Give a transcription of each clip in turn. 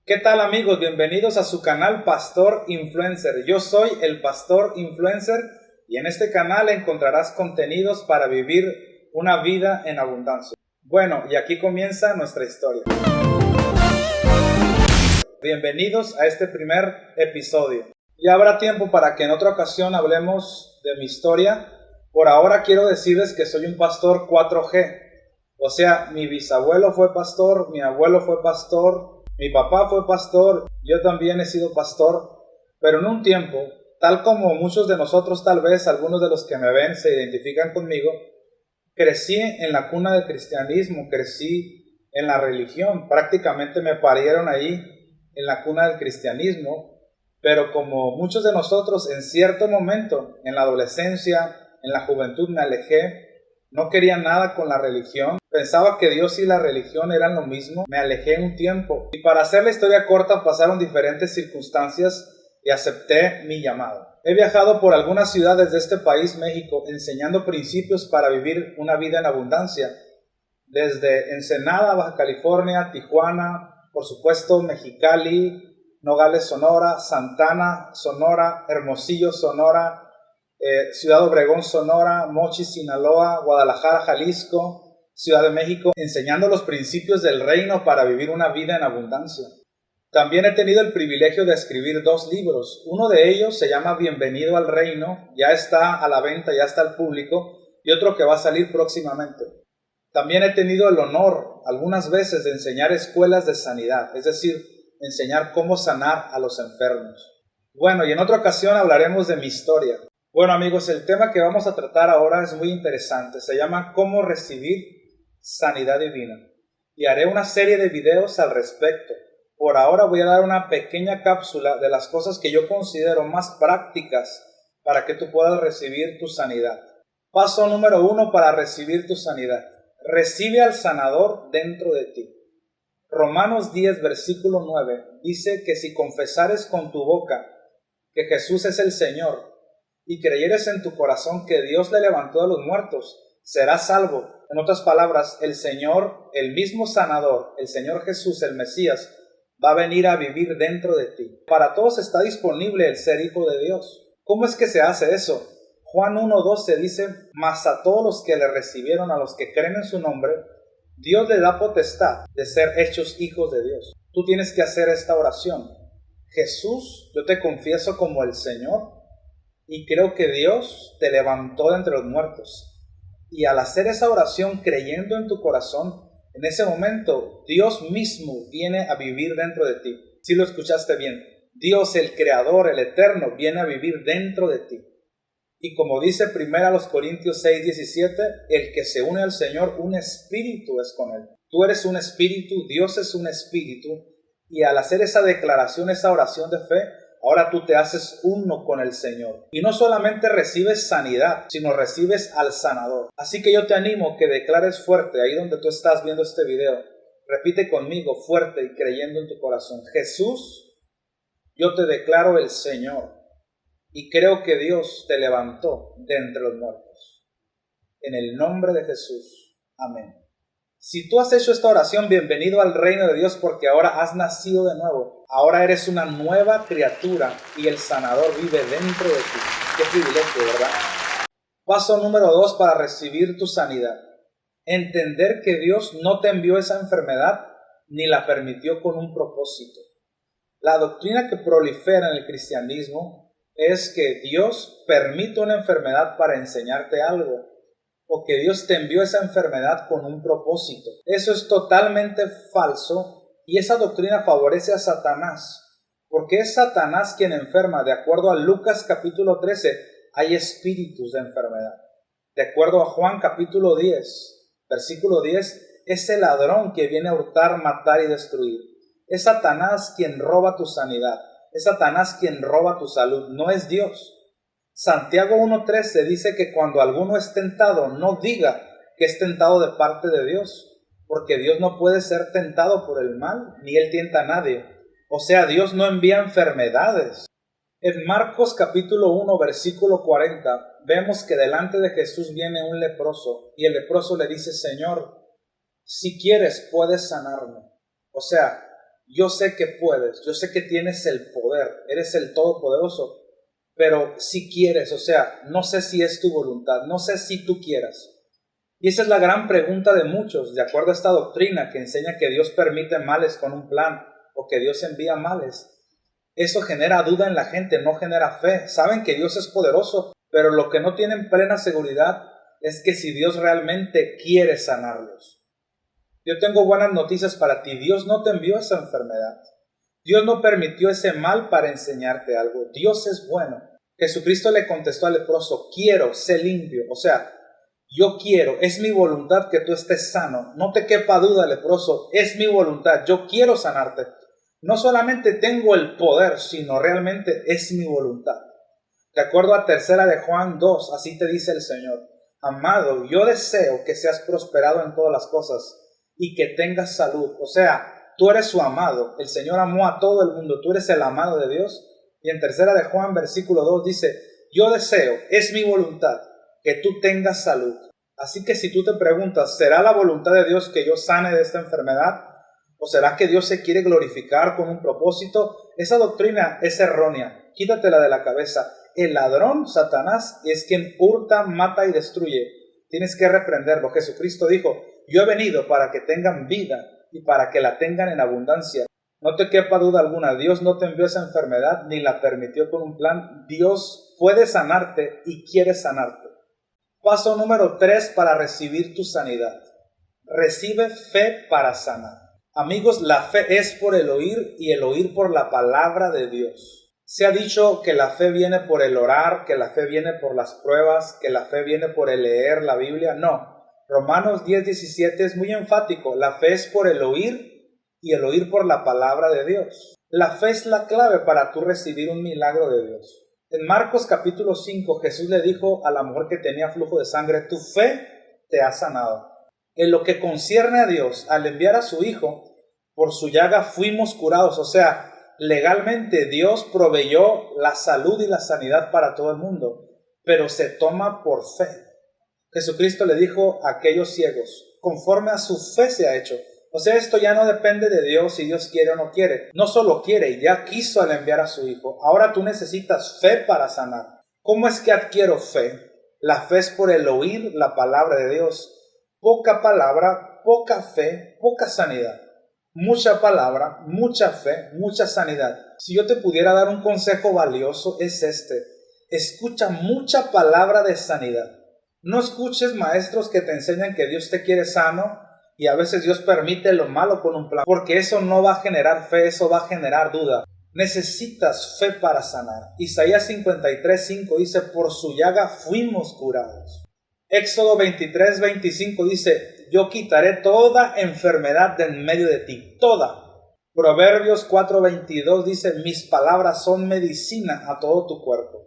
¿Qué tal amigos? Bienvenidos a su canal Pastor Influencer. Yo soy el Pastor Influencer y en este canal encontrarás contenidos para vivir una vida en abundancia. Bueno, y aquí comienza nuestra historia. Bienvenidos a este primer episodio. Ya habrá tiempo para que en otra ocasión hablemos de mi historia. Por ahora quiero decirles que soy un pastor 4G. O sea, mi bisabuelo fue pastor, mi abuelo fue pastor, mi papá fue pastor, yo también he sido pastor, pero en un tiempo, tal como muchos de nosotros, tal vez algunos de los que me ven se identifican conmigo, crecí en la cuna del cristianismo, crecí en la religión, prácticamente me parieron ahí en la cuna del cristianismo, pero como muchos de nosotros en cierto momento, en la adolescencia, en la juventud me alejé, no quería nada con la religión, pensaba que Dios y la religión eran lo mismo, me alejé un tiempo y para hacer la historia corta pasaron diferentes circunstancias y acepté mi llamado. He viajado por algunas ciudades de este país, México, enseñando principios para vivir una vida en abundancia, desde Ensenada, Baja California, Tijuana, por supuesto Mexicali, Nogales, Sonora, Santana, Sonora, Hermosillo, Sonora, Ciudad Obregón, Sonora, Mochis, Sinaloa, Guadalajara, Jalisco, Ciudad de México, enseñando los principios del reino para vivir una vida en abundancia. También he tenido el privilegio de escribir 2 libros. Uno de ellos se llama Bienvenido al Reino, ya está a la venta, ya está al público, y otro que va a salir próximamente. También he tenido el honor algunas veces de enseñar escuelas de sanidad, es decir, enseñar cómo sanar a los enfermos. Bueno, y en otra ocasión hablaremos de mi historia. Bueno amigos, el tema que vamos a tratar ahora es muy interesante, se llama ¿Cómo recibir sanidad divina? Y haré una serie de videos al respecto. Por ahora voy a dar una pequeña cápsula de las cosas que yo considero más prácticas para que tú puedas recibir tu sanidad. Paso número 1 para recibir tu sanidad. Recibe al sanador dentro de ti. Romanos 10, versículo 9 dice que si confesares con tu boca que Jesús es el Señor y creyeres en tu corazón que Dios le levantó de los muertos, serás salvo. En otras palabras, el Señor, el mismo sanador, el Señor Jesús, el Mesías, va a venir a vivir dentro de ti. Para todos está disponible el ser hijo de Dios. ¿Cómo es que se hace eso? Juan 1:12 dice, mas a todos los que le recibieron, a los que creen en su nombre, Dios le da potestad de ser hechos hijos de Dios. Tú tienes que hacer esta oración. Jesús, yo te confieso como el Señor, y creo que Dios te levantó de entre los muertos. Y al hacer esa oración creyendo en tu corazón, en ese momento Dios mismo viene a vivir dentro de ti. Si lo escuchaste bien, Dios el Creador, el Eterno, viene a vivir dentro de ti. Y como dice 1 Corintios 6:17, el que se une al Señor, un espíritu es con él. Tú eres un espíritu, Dios es un espíritu, y al hacer esa declaración, esa oración de fe, ahora tú te haces uno con el Señor. Y no solamente recibes sanidad, sino recibes al sanador. Así que yo te animo que declares fuerte, ahí donde tú estás viendo este video. Repite conmigo fuerte y creyendo en tu corazón. Jesús, yo te declaro el Señor. Y creo que Dios te levantó de entre los muertos. En el nombre de Jesús. Amén. Si tú has hecho esta oración, bienvenido al reino de Dios porque ahora has nacido de nuevo. Ahora eres una nueva criatura y el sanador vive dentro de ti. Qué privilegio, ¿verdad? Paso número 2 para recibir tu sanidad. Entender que Dios no te envió esa enfermedad ni la permitió con un propósito. La doctrina que prolifera en el cristianismo es que Dios permite una enfermedad para enseñarte algo, o que Dios te envió esa enfermedad con un propósito. Eso es totalmente falso y esa doctrina favorece a Satanás, porque es Satanás quien enferma. De acuerdo a Lucas capítulo 13, hay espíritus de enfermedad. De acuerdo a Juan capítulo 10, versículo 10, es el ladrón que viene a hurtar, matar y destruir. Es Satanás quien roba tu sanidad. Es Satanás quien roba tu salud, no es Dios. Santiago 1:13 dice que cuando alguno es tentado, no diga que es tentado de parte de Dios, porque Dios no puede ser tentado por el mal, ni Él tienta a nadie. O sea, Dios no envía enfermedades. En Marcos capítulo 1, versículo 40, vemos que delante de Jesús viene un leproso, y el leproso le dice, Señor, si quieres puedes sanarme. O sea, yo sé que puedes, yo sé que tienes el poder, eres el Todopoderoso, pero si quieres, o sea, no sé si es tu voluntad, no sé si tú quieras. Y esa es la gran pregunta de muchos, de acuerdo a esta doctrina que enseña que Dios permite males con un plan o que Dios envía males. Eso genera duda en la gente, no genera fe. Saben que Dios es poderoso, pero lo que no tienen plena seguridad es que si Dios realmente quiere sanarlos. Yo tengo buenas noticias para ti. Dios no te envió esa enfermedad. Dios no permitió ese mal para enseñarte algo. Dios es bueno. Jesucristo le contestó al leproso, quiero, sé limpio. O sea, yo quiero, es mi voluntad que tú estés sano. No te quepa duda, leproso, es mi voluntad. Yo quiero sanarte. No solamente tengo el poder, sino realmente es mi voluntad. De acuerdo a 3 de Juan 2, así te dice el Señor. Amado, yo deseo que seas prosperado en todas las cosas y que tengas salud. O sea, tú eres su amado. El Señor amó a todo el mundo. Tú eres el amado de Dios. Y en 3 de Juan, versículo 2 dice, yo deseo, es mi voluntad, que tú tengas salud. Así que si tú te preguntas, ¿será la voluntad de Dios que yo sane de esta enfermedad? ¿O será que Dios se quiere glorificar con un propósito? Esa doctrina es errónea. Quítatela de la cabeza. El ladrón, Satanás, es quien hurta, mata y destruye. Tienes que reprenderlo. Jesucristo dijo, yo he venido para que tengan vida y para que la tengan en abundancia. No te quepa duda alguna, Dios no te envió esa enfermedad ni la permitió con un plan. Dios puede sanarte y quiere sanarte. Paso número 3 para recibir tu sanidad. Recibe fe para sanar. Amigos, la fe es por el oír y el oír por la palabra de Dios. Se ha dicho que la fe viene por el orar, que la fe viene por las pruebas, que la fe viene por el leer la Biblia. No. Romanos 10:17 es muy enfático. La fe es por el oír y el oír por la palabra de Dios. La fe es la clave para tú recibir un milagro de Dios. En Marcos capítulo 5, Jesús le dijo a la mujer que tenía flujo de sangre, tu fe te ha sanado. En lo que concierne a Dios, al enviar a su Hijo, por su llaga fuimos curados. O sea, legalmente Dios proveyó la salud y la sanidad para todo el mundo, pero se toma por fe. Jesucristo le dijo a aquellos ciegos, conforme a su fe se ha hecho. O sea, esto ya no depende de Dios si Dios quiere o no quiere. No solo quiere, ya quiso al enviar a su Hijo. Ahora tú necesitas fe para sanar. ¿Cómo es que adquiero fe? La fe es por el oír la palabra de Dios. Poca palabra, poca fe, poca sanidad. Mucha palabra, mucha fe, mucha sanidad. Si yo te pudiera dar un consejo valioso es este. Escucha mucha palabra de sanidad. No escuches maestros que te enseñan que Dios te quiere sano y a veces Dios permite lo malo con un plan, porque eso no va a generar fe, eso va a generar duda. Necesitas fe para sanar. Isaías 53:5 dice, por su llaga fuimos curados. Éxodo 23:25 dice, yo quitaré toda enfermedad de en medio de ti, toda. Proverbios 4:22 dice, mis palabras son medicina a todo tu cuerpo.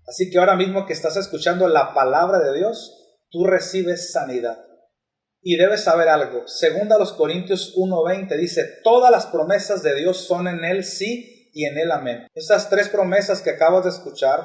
Así que ahora mismo que estás escuchando la palabra de Dios, tú recibes sanidad. Y debes saber algo. Según a los Corintios 1:20 dice, todas las promesas de Dios son en Él sí y en Él amén. Estas 3 promesas que acabas de escuchar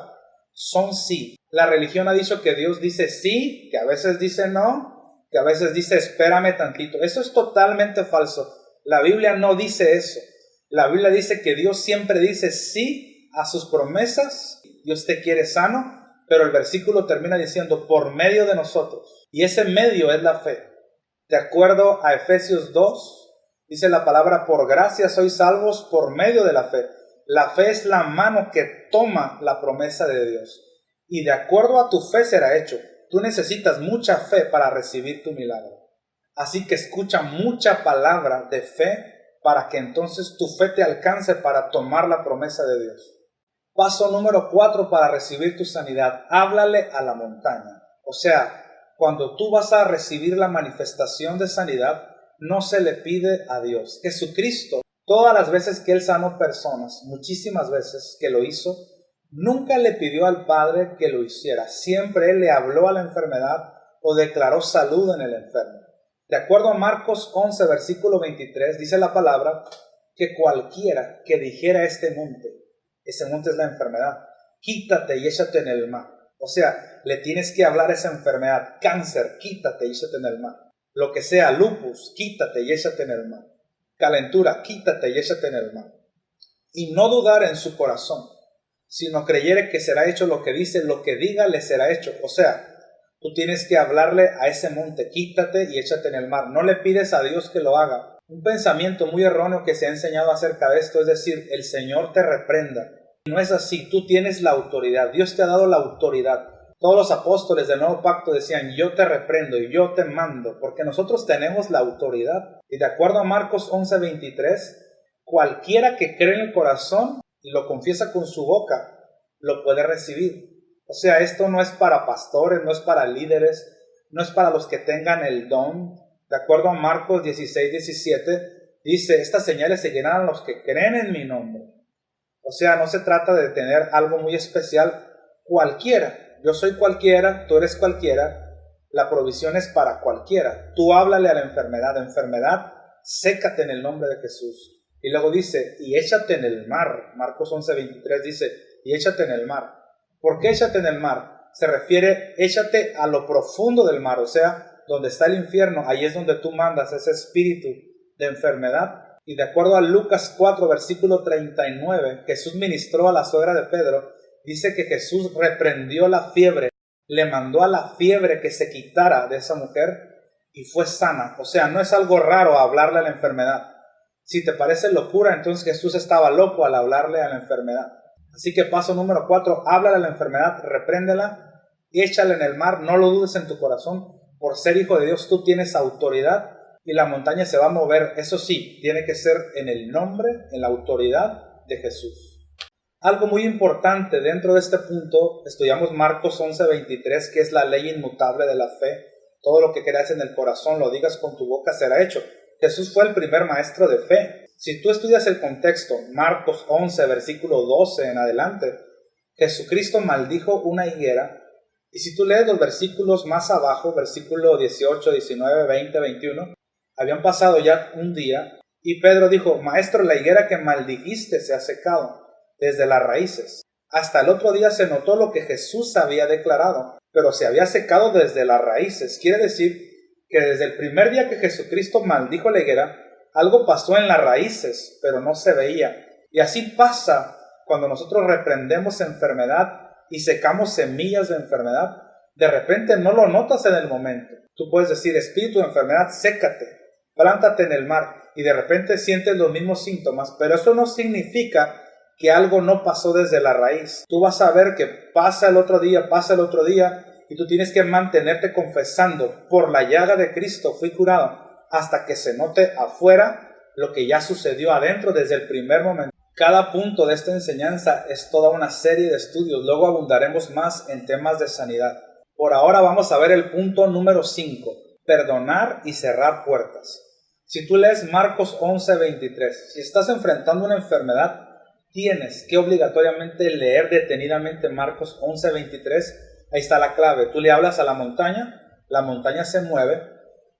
son sí. La religión ha dicho que Dios dice sí, que a veces dice no, que a veces dice espérame tantito. Eso es totalmente falso. La Biblia no dice eso. La Biblia dice que Dios siempre dice sí a sus promesas. Dios te quiere sano, pero el versículo termina diciendo por medio de nosotros. Y ese medio es la fe. De acuerdo a Efesios 2, dice la palabra, por gracia sois salvos por medio de la fe. La fe es la mano que toma la promesa de Dios. Y de acuerdo a tu fe será hecho. Tú necesitas mucha fe para recibir tu milagro. Así que escucha mucha palabra de fe para que entonces tu fe te alcance para tomar la promesa de Dios. Paso número 4 para recibir tu sanidad. Háblale a la montaña. O sea, cuando tú vas a recibir la manifestación de sanidad, no se le pide a Dios. Jesucristo, todas las veces que Él sanó personas, muchísimas veces que lo hizo, nunca le pidió al Padre que lo hiciera. Siempre Él le habló a la enfermedad o declaró salud en el enfermo. De acuerdo a Marcos 11, versículo 23, dice la palabra que cualquiera que dijera a este monte, ese monte es la enfermedad, quítate y échate en el mar. O sea, le tienes que hablar a esa enfermedad. Cáncer, quítate y échate en el mar. Lo que sea, lupus, quítate y échate en el mar. calentura, quítate y échate en el mar. Y no dudar en su corazón, sino creyere que será hecho lo que dice, lo que diga le será hecho. O sea, tú tienes que hablarle a ese monte, quítate y échate en el mar. No le pides a Dios que lo haga. Un pensamiento muy erróneo que se ha enseñado acerca de esto es decir, el Señor te reprenda. No es así, tú tienes la autoridad, Dios te ha dado la autoridad. Todos los apóstoles del Nuevo Pacto decían, yo te reprendo y yo te mando, porque nosotros tenemos la autoridad. Y de acuerdo a Marcos 11:23, cualquiera que cree en el corazón y lo confiesa con su boca, lo puede recibir. O sea, esto no es para pastores, no es para líderes, no es para los que tengan el don. De acuerdo a Marcos 16:17, dice, estas señales seguirán a los que creen en mi nombre. O sea, no se trata de tener algo muy especial. Cualquiera, yo soy cualquiera, tú eres cualquiera, la provisión es para cualquiera. Tú háblale a la enfermedad, sécate en el nombre de Jesús. Y luego dice, y échate en el mar. Marcos 11:23 dice, y échate en el mar. ¿Por qué échate en el mar? Se refiere, échate a lo profundo del mar, o sea, donde está el infierno, ahí es donde tú mandas ese espíritu de enfermedad. Y de acuerdo a Lucas 4, versículo 39, Jesús ministró a la suegra de Pedro, dice que Jesús reprendió la fiebre, le mandó a la fiebre que se quitara de esa mujer y fue sana. O sea, no es algo raro hablarle a la enfermedad. Si te parece locura, entonces Jesús estaba loco al hablarle a la enfermedad. Así que paso número 4, háblale a la enfermedad, repréndela, échale en el mar, no lo dudes en tu corazón. Por ser hijo de Dios, tú tienes autoridad y la montaña se va a mover. Eso sí, tiene que ser en el nombre, en la autoridad de Jesús. Algo muy importante dentro de este punto, estudiamos Marcos 11:23, que es la ley inmutable de la fe. Todo lo que creas en el corazón, lo digas con tu boca, será hecho. Jesús fue el primer maestro de fe. Si tú estudias el contexto, Marcos 11, versículo 12 en adelante, Jesucristo maldijo una higuera. Y si tú lees los versículos más abajo, versículo 18, 19, 20, 21, habían pasado ya un día y Pedro dijo, Maestro, la higuera que maldijiste se ha secado desde las raíces. Hasta el otro día se notó lo que Jesús había declarado, pero se había secado desde las raíces. Quiere decir que desde el primer día que Jesucristo maldijo la higuera, algo pasó en las raíces, pero no se veía. Y así pasa cuando nosotros reprendemos enfermedad y secamos semillas de enfermedad. De repente no lo notas en el momento. Tú puedes decir, espíritu de enfermedad, sécate, plántate en el mar, y de repente sientes los mismos síntomas, pero eso no significa que algo no pasó desde la raíz. Tú vas a ver que pasa el otro día, y tú tienes que mantenerte confesando, por la llaga de Cristo fui curado, hasta que se note afuera lo que ya sucedió adentro desde el primer momento. Cada punto de esta enseñanza es toda una serie de estudios, luego abundaremos más en temas de sanidad. Por ahora vamos a ver el punto número 5, perdonar y cerrar puertas. Si tú lees Marcos 11:23, si estás enfrentando una enfermedad, tienes que obligatoriamente leer detenidamente Marcos 11:23. Ahí está la clave. Tú le hablas a la montaña se mueve,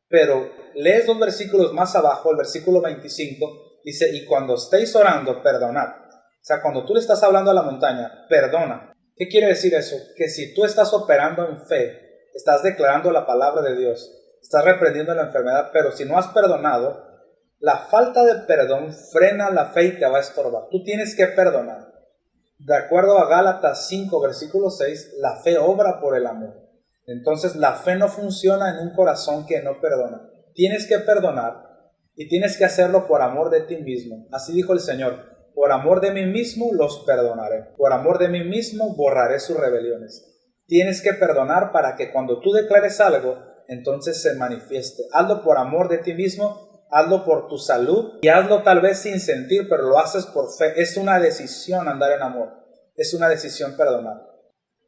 pero lees 2 versículos más abajo, el versículo 25, dice, y cuando estéis orando, perdonad. O sea, cuando tú le estás hablando a la montaña, perdona. ¿Qué quiere decir eso? Que si tú estás operando en fe, estás declarando la palabra de Dios, estás reprendiendo la enfermedad, pero si no has perdonado, la falta de perdón frena la fe y te va a estorbar. Tú tienes que perdonar. De acuerdo a Gálatas 5, versículo 6, la fe obra por el amor. Entonces la fe no funciona en un corazón que no perdona. Tienes que perdonar y tienes que hacerlo por amor de ti mismo. Así dijo el Señor, por amor de mí mismo los perdonaré. Por amor de mí mismo borraré sus rebeliones. Tienes que perdonar para que cuando tú declares algo, entonces se manifieste. Hazlo por amor de ti mismo, hazlo por tu salud y hazlo tal vez sin sentir, pero lo haces por fe. Es una decisión andar en amor. Es una decisión perdonar.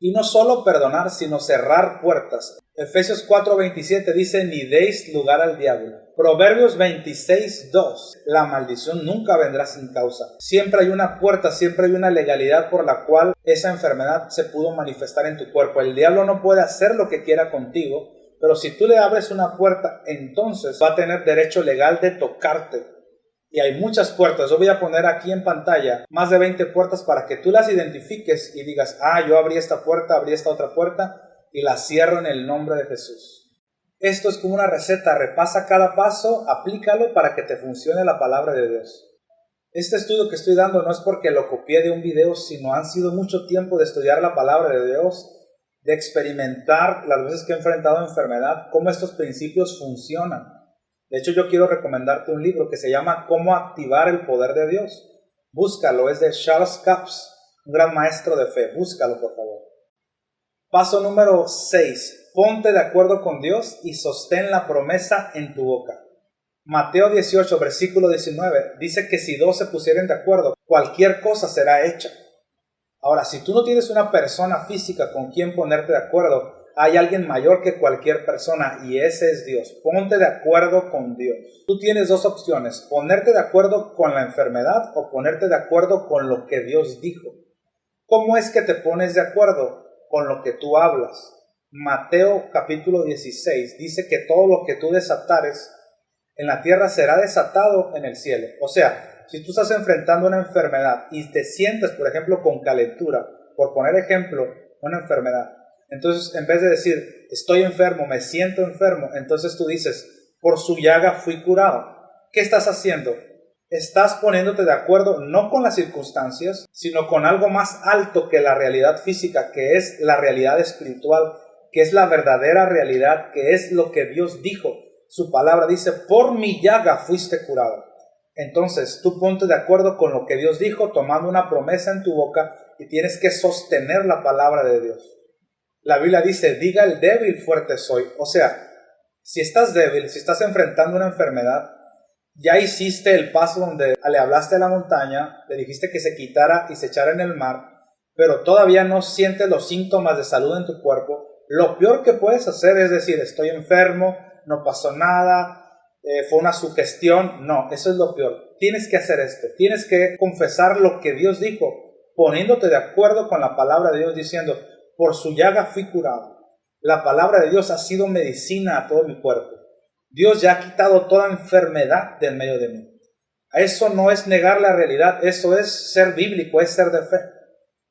Y no solo perdonar, sino cerrar puertas. Efesios 4:27 dice, ni deis lugar al diablo. Proverbios 26:2, la maldición nunca vendrá sin causa. Siempre hay una puerta, siempre hay una legalidad por la cual esa enfermedad se pudo manifestar en tu cuerpo. El diablo no puede hacer lo que quiera contigo, pero si tú le abres una puerta, entonces va a tener derecho legal de tocarte. Y hay muchas puertas. Yo voy a poner aquí en pantalla más de 20 puertas para que tú las identifiques y digas, yo abrí esta puerta, abrí esta otra puerta y la cierro en el nombre de Jesús. Esto es como una receta, repasa cada paso, aplícalo para que te funcione la palabra de Dios. Este estudio que estoy dando no es porque lo copié de un video, sino han sido mucho tiempo de estudiar la palabra de Dios, de experimentar las veces que he enfrentado enfermedad, cómo estos principios funcionan. De hecho, yo quiero recomendarte un libro que se llama Cómo activar el poder de Dios. Búscalo, es de Charles Capps, un gran maestro de fe. Búscalo, por favor. Paso número 6. Ponte de acuerdo con Dios y sostén la promesa en tu boca. Mateo 18, versículo 19, dice que si dos se pusieren de acuerdo, cualquier cosa será hecha. Ahora, si tú no tienes una persona física con quien ponerte de acuerdo, hay alguien mayor que cualquier persona y ese es Dios. Ponte de acuerdo con Dios. Tú tienes dos opciones, ponerte de acuerdo con la enfermedad o ponerte de acuerdo con lo que Dios dijo. ¿Cómo es que te pones de acuerdo? Con lo que tú hablas. Mateo capítulo 16 dice que todo lo que tú desatares en la tierra será desatado en el cielo. O sea, si tú estás enfrentando una enfermedad y te sientes, por ejemplo, con calentura, por poner ejemplo, una enfermedad, entonces en vez de decir, estoy enfermo, me siento enfermo, entonces tú dices, por su llaga fui curado. ¿Qué estás haciendo? Estás poniéndote de acuerdo no con las circunstancias, sino con algo más alto que la realidad física, que es la realidad espiritual, que es la verdadera realidad, que es lo que Dios dijo. Su palabra dice, por mi llaga fuiste curado. Entonces, tú ponte de acuerdo con lo que Dios dijo, tomando una promesa en tu boca y tienes que sostener la palabra de Dios. La Biblia dice, diga el débil, fuerte soy. O sea, si estás débil, si estás enfrentando una enfermedad, ya hiciste el paso donde le hablaste a la montaña, le dijiste que se quitara y se echara en el mar, pero todavía no sientes los síntomas de salud en tu cuerpo. Lo peor que puedes hacer es decir, estoy enfermo, no pasó nada, fue una sugestión. No, eso es lo peor. Tienes que hacer esto, tienes que confesar lo que Dios dijo, poniéndote de acuerdo con la palabra de Dios, diciendo, por su llaga fui curado. La palabra de Dios ha sido medicina a todo mi cuerpo. Dios ya ha quitado toda enfermedad del medio de mí. Eso no es negar la realidad, eso es ser bíblico, es ser de fe.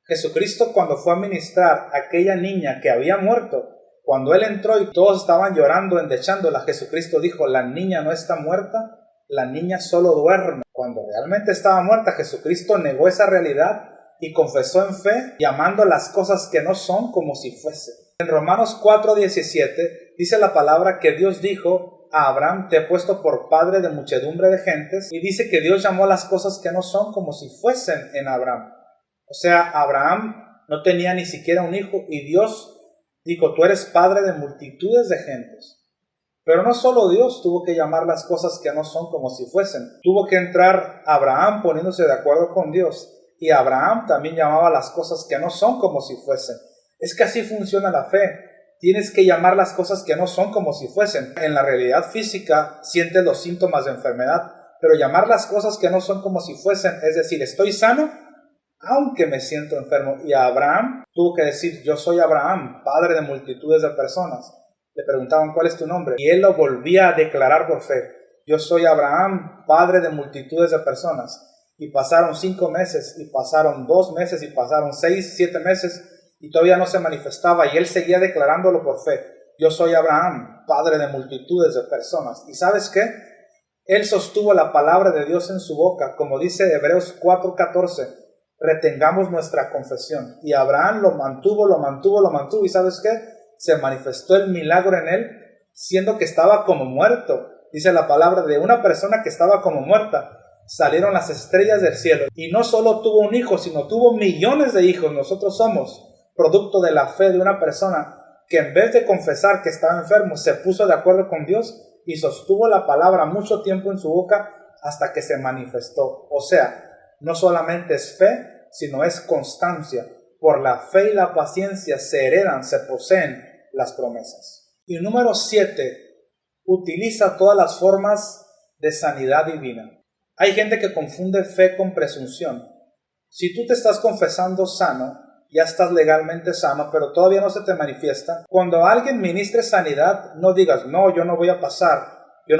Jesucristo, cuando fue a ministrar a aquella niña que había muerto, cuando Él entró y todos estaban llorando, endechándola, Jesucristo dijo, la niña no está muerta, la niña solo duerme. Cuando realmente estaba muerta, Jesucristo negó esa realidad y confesó en fe, llamando las cosas que no son como si fuese. En Romanos 4:17 dice la palabra que Dios dijo a Abraham, te he puesto por padre de muchedumbre de gentes, y dice que Dios llamó las cosas que no son como si fuesen en Abraham. O sea, Abraham no tenía ni siquiera un hijo y Dios dijo, tú eres padre de multitudes de gentes. Pero no solo Dios tuvo que llamar las cosas que no son como si fuesen. Tuvo que entrar Abraham poniéndose de acuerdo con Dios. Y Abraham también llamaba las cosas que no son como si fuesen. Es que así funciona la fe. Tienes que llamar las cosas que no son como si fuesen. En la realidad física sientes los síntomas de enfermedad. Pero llamar las cosas que no son como si fuesen, es decir, estoy sano, aunque me siento enfermo. Y a Abraham tuvo que decir, yo soy Abraham, padre de multitudes de personas. Le preguntaban, ¿cuál es tu nombre? Y él lo volvía a declarar por fe. Yo soy Abraham, padre de multitudes de personas. Y pasaron 5 meses, y pasaron 2 meses, y pasaron 6, 7 meses, y todavía no se manifestaba. Y él seguía declarándolo por fe. Yo soy Abraham, padre de multitudes de personas. ¿Y sabes qué? Él sostuvo la palabra de Dios en su boca, como dice Hebreos 4:14. Retengamos nuestra confesión. Y Abraham lo mantuvo, y ¿sabes qué? Se manifestó el milagro en él, siendo que estaba como muerto. Dice la palabra de una persona que estaba como muerta. Salieron las estrellas del cielo. Y no solo tuvo un hijo, sino tuvo millones de hijos. Nosotros somos producto de la fe de una persona que en vez de confesar que estaba enfermo, se puso de acuerdo con Dios y sostuvo la palabra mucho tiempo en su boca hasta que se manifestó. O sea, no solamente es fe, sino es constancia. Por la fe y la paciencia se heredan, se poseen las promesas. Y número 7, utiliza todas las formas de sanidad divina. Hay gente que confunde fe con presunción. Si tú te estás confesando sano, ya estás legalmente sano, pero todavía no se te manifiesta. Cuando alguien ministre sanidad, no digas, no, yo no voy a pasar, yo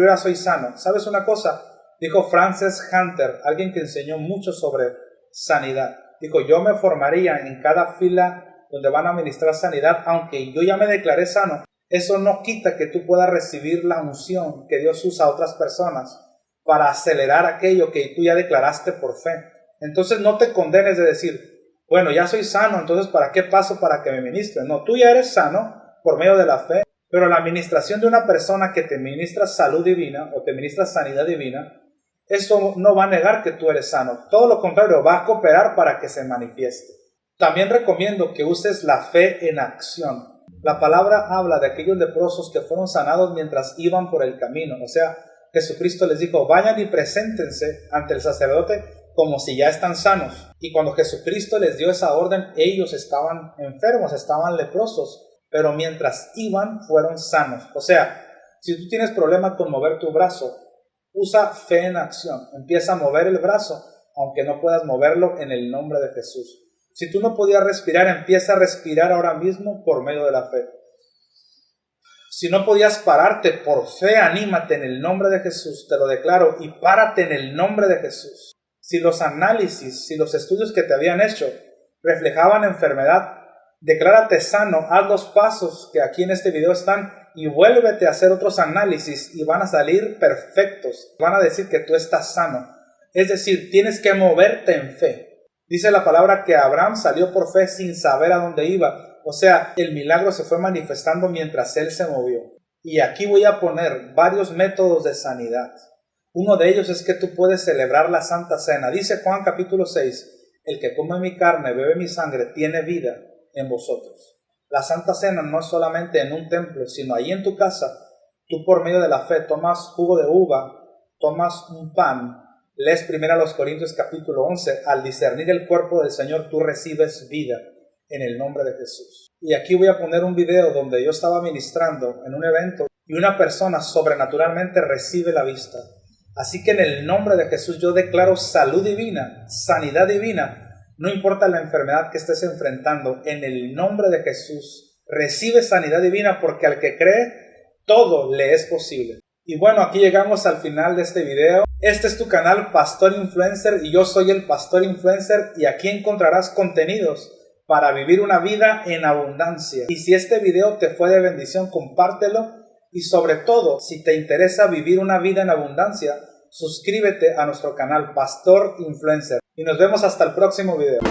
ya soy sano. ¿Sabes una cosa? Dijo Francis Hunter, alguien que enseñó mucho sobre sanidad. Dijo, yo me formaría en cada fila donde van a ministrar sanidad, aunque yo ya me declaré sano. eso no quita que tú puedas recibir la unción que Dios usa a otras personas para acelerar aquello que tú ya declaraste por fe. Entonces no te condenes de decir, bueno, ya soy sano, entonces ¿para qué paso para que me ministren? No, tú ya eres sano por medio de la fe, pero la administración de una persona que te ministra salud divina o te ministra sanidad divina, eso no va a negar que tú eres sano. Todo lo contrario, va a cooperar para que se manifieste. También recomiendo que uses la fe en acción. La palabra habla de aquellos leprosos que fueron sanados mientras iban por el camino. O sea, Jesucristo les dijo, vayan y preséntense ante el sacerdote como si ya están sanos. Y cuando Jesucristo les dio esa orden, ellos estaban enfermos, estaban leprosos, pero mientras iban fueron sanos. O sea, si tú tienes problema con mover tu brazo, usa fe en acción. Empieza a mover el brazo, aunque no puedas moverlo, en el nombre de Jesús. Si tú no podías respirar, empieza a respirar ahora mismo por medio de la fe. Si no podías pararte, por fe anímate en el nombre de Jesús, te lo declaro, y párate en el nombre de Jesús. Si los análisis, si los estudios que te habían hecho reflejaban enfermedad, declárate sano, haz los pasos que aquí en este video están y vuélvete a hacer otros análisis y van a salir perfectos. Van a decir que tú estás sano. Es decir, tienes que moverte en fe. Dice la palabra que Abraham salió por fe sin saber a dónde iba. O sea, el milagro se fue manifestando mientras él se movió. Y aquí voy a poner varios métodos de sanidad. Uno de ellos es que tú puedes celebrar la Santa Cena. Dice Juan capítulo 6, el que come mi carne, bebe mi sangre, tiene vida en vosotros. La Santa Cena no es solamente en un templo, sino ahí en tu casa. Tú por medio de la fe tomas jugo de uva, tomas un pan, lees 1 Corintios capítulo 11, al discernir el cuerpo del Señor tú recibes vida en el nombre de Jesús. Y aquí voy a poner un video donde yo estaba ministrando en un evento y una persona sobrenaturalmente recibe la vista. Así que en el nombre de Jesús yo declaro salud divina, sanidad divina. No importa la enfermedad que estés enfrentando, en el nombre de Jesús recibe sanidad divina porque al que cree, todo le es posible. Y bueno, aquí llegamos al final de este video. Este es tu canal Pastor Influencer y yo soy el Pastor Influencer y aquí encontrarás contenidos para vivir una vida en abundancia. Y si este video te fue de bendición, compártelo. Y sobre todo, si te interesa vivir una vida en abundancia, suscríbete a nuestro canal Pastor Influencer. Y nos vemos hasta el próximo video.